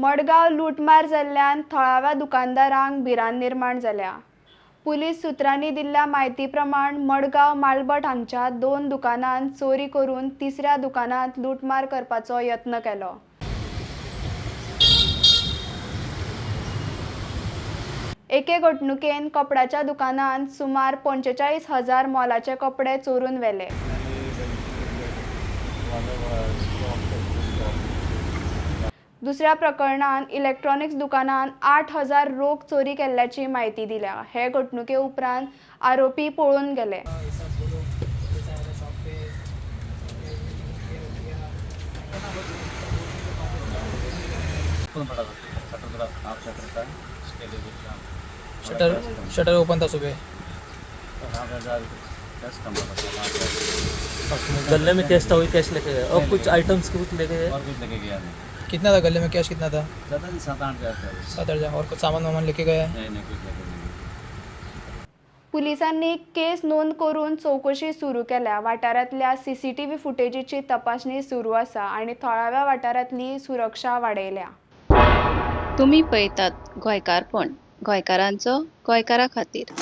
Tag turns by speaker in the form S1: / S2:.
S1: मडगाव लूटमार जाल्ल्यान थळाव्या दुकानदारांक भिरांत निर्माण जाल्या। पुलीस सुत्रांनी दिल्ल्या म्हायती प्रमाण मडगाव मालभट हांगच्या 2 दुकानांत चोरी करून तिसऱ्या दुकानांत लूटमार करपाचो यत्न केलो। एके घटणुकेन कपड्याच्या दुकानांत सुमार 45,000 मोलाचे कपडे चोरून व्हेले। दुसऱ्या प्रकरणात इलेक्ट्रॉनिक्स दुकानात 8,000 रोख चोरी केल्ल्याची माहिती दिल्या। हे घटणुके उपरांत आरोपी पळून गेले।
S2: शटर ओपन था सुबह।
S3: गले में कैश था, वही कैश लेके गए और कुछ आइटम्स कुछ लेके गए।
S4: और कुछ लेके गया नहीं।
S2: कितना था गले में? कैश कितना था?
S4: ज़्यादा नहीं, 7-8 हज़ार था।
S2: 7,000। और कुछ सामान वामान लेके गया?
S4: नहीं नहीं, कुछ लेके नहीं गए।
S1: पुलिसांनी केस नोंद करून चौकशी सुरू केल्या। वाठारांतल्या सीसीटीव्ही फुटेजीची तपासणी सुरू आसा आणि थळाव्या वाठारांतली सुरक्षा वाडयल्या।
S5: तुम्ही पळयतात गोंयकारपण, गोंयकारांचो गोंयकारा खातीर।